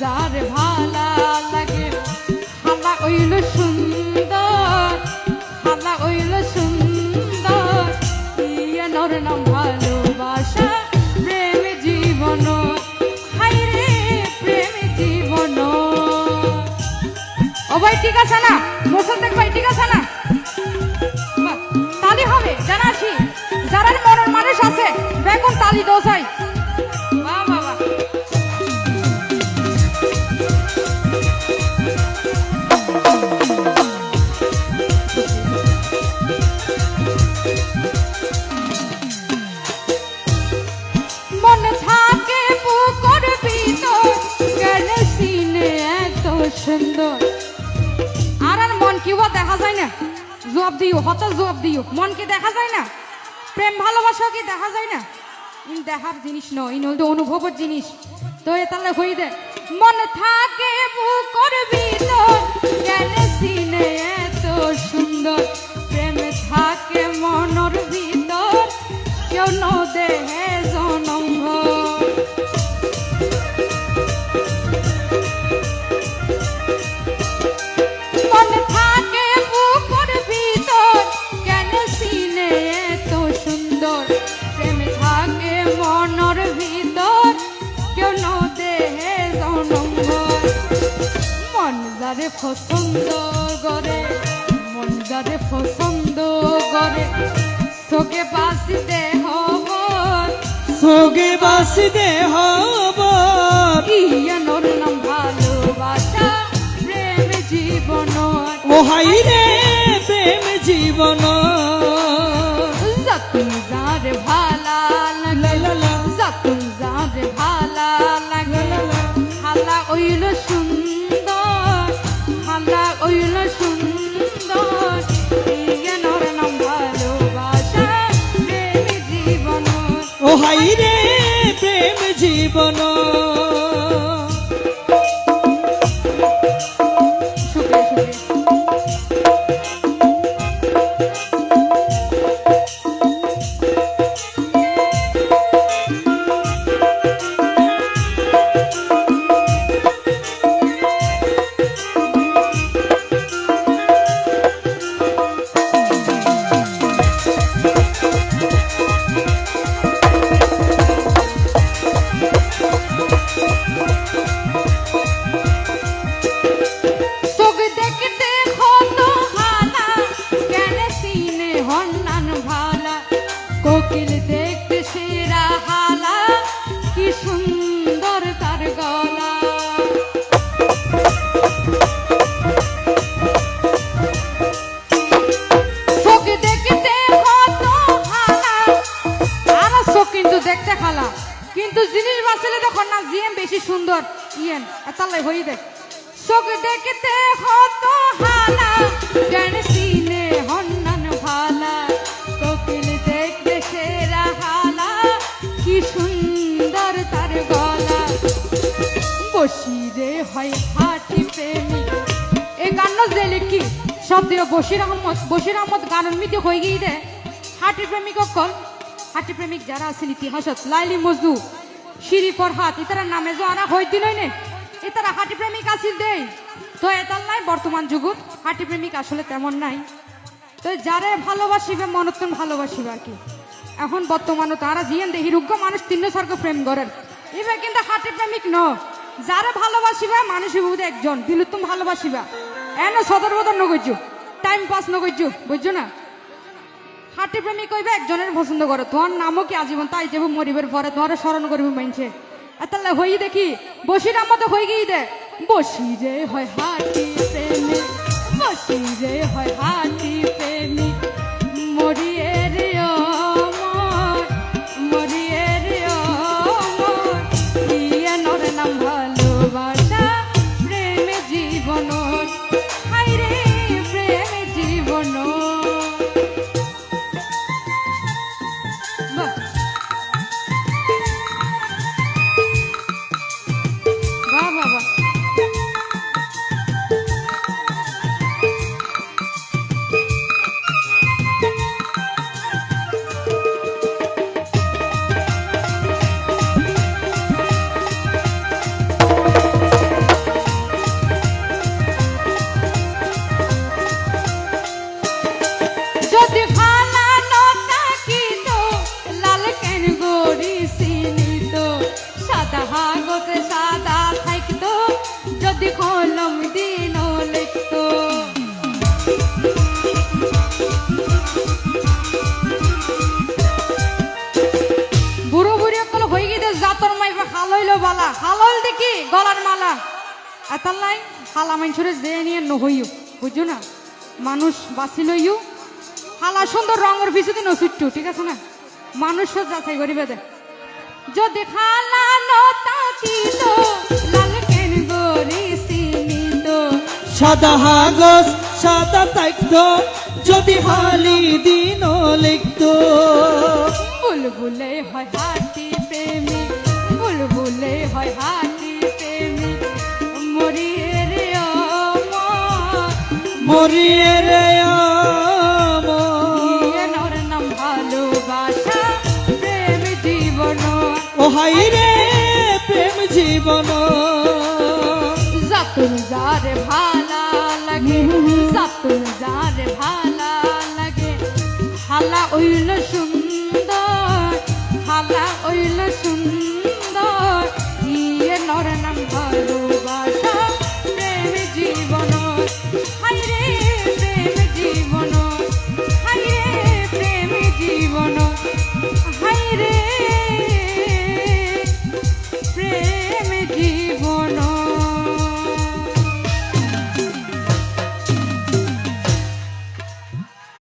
যার ভালা লাগে হালা হইল সুন্দর, হালা হইল সুন্দর, ইয়ানোর নাম ভালোবাসা প্রেম জীবন, হাইরে প্রেম জীবন। ও ভাই ঠিক আছে না? মোসাদ্দেক ভাই ঠিক আছে না? তালি হবে জানাছি, যারা মনের মানুষ আছে বেগুন তালি দোসাই। বাহ বাহ বাহ। মন থাকে পুকুর ভিতর গেলে সিনে এত সুন্দর। আর আর মন কি দেখা যায় না? জবাব দিও, হত জবাব দিও। মন কি দেখা যায় না? প্রেম ভালোবাসা কি দেখা যায় না? ইন দেখার জিনিস নয়, ইন হল অনুভবের জিনিস। তো এ তাহলে হই দে মন থাকে বুকর ভিতর গেলে সিনে এত সুন্দর, প্রেম থাকে মনর ভিতর কেউ ন দেহে জনম ভর। মন থাকে বুকর ভিতর গেলে সিনে এত সুন্দর, প্রেম থাকে মনর ভিতর কেউ ন দেহে জনম ভর। মন যারে পছন্দ করে, মন যারে পছন্দ করে সোগে বাসি দেহ, সোগে বাসি দেহ, ইয়ানোর নাম ভালোবাসা প্রেম জীবন, ও হাই রে প্রেম জীবন। যখন যারে ভালা লাগে, যখন যারে ভালা লাগে হালা হইল সুন্দর, হালা হইল সুন্দর, ইয়ানোর নাম ভালোবাসা প্রেম জীবন, ও হাই রে প্রেম জীবন। শুক্রিয়া শুক্রিয়া। কোকিল দেখতে সেরা হালা কি সুন্দর তার গলা, চোখ দেখতে কত হালা আর চোখ কিন্তু দেখতে খালা, কিন্তু জিনিস বাঁচলে তখন না জিএম বেশি সুন্দর ইয়েন এতালে হই দেখ। চোখ দেখতে কত হালা জ্ঞান সিনে হন্নান ভালা, কোকিল দেখতে সেরা হালা কি সুন্দর তার গলা, বসিরে হয় হাটি প্রেমিক। এই গান যে লিখি সব দিন বশির আহমদ গানের মিতে হয়ে গিয়ে দে হাটি প্রেমিক অকল, হাটি প্রেমিক যারা আছেন ইতিহাসত লাইলি মজনু, শিরি ফরহাদ ইতারা নামে যে আনা হই দিন হইনে ইতারা হাটি প্রেমিক আসিল দেই। তো এতাল নাই বর্তমান যুগত হাটি প্রেমিক আসলে তেমন নাই। তো যারে ভালোবাসিবে মনতন ভালোবাসিবে আর কি। এখন বর্তমানে তারা জিয়েন দেহি রুগ্য মানুষ তিন স্বর্গ প্রেম করেন, এবার কিন্তু হাটি প্রেমিক ন। যারে ভালোবাসিবা মানুষ বুঝে একজন দিলুত্তম ভালোবাসিবা এন সদর বদর নগজ্য টাইম পাস নগজ্য বুঝছো না। হাটি প্রেমিক কইবে একজনের পছন্দ করো, তোমার নামও কি আজীবন তাই যাব মরিবের পরে তোমার স্মরণ করবে মানছে। তাহলে হই দেখি বসির মতো হয়ে গিয়ে দে বসিরে হয় হাটি প্রেমিক, বসিরে হয় হাটি প্রেমিক, মরিয়ে রে অমর, মরিয়ে রে অমর, ইয়ানোর নাম ভালোবাসা প্রেম জীবন, হাই রে প্রেম জীবন। বাহ বাহ বাহ বাহ। চিনিত সাদা কাগজে সাদা থাকতো যদি কলম দিন লিখতো বুড়ো বুড়ি অকল হয়ে গিয়ে জাতর মাইবা খাল হইলো বালা খাল হইল দেখি গলার মালা এতার লাই হালা মানুষের যে নিয়ে নহইও বুঝছো না মানুষ বাঁচি লইও হালা সুন্দর রঙের পিছুতে নসুট্টু ঠিক আছে না মানুষ যাচাই করিবে দে যদি খালা নতাকিত লাল কেন গরি চিনিত সাদা কাগজ সাদা থাকতো যদি হালি দিন লিখতো বুলবুলে হয় হাতি প্রেমিক বুলবুলে হয় হাতি প্রেমিক মরিয়ে রে মরিয়ে রে নর নাম ভালোবাসা প্রেম জীবন ও হাই রে প্রেম জীবন যাতুন যারে ভালা লাগে যাতুন যারে ভালা লাগে হালা ওইল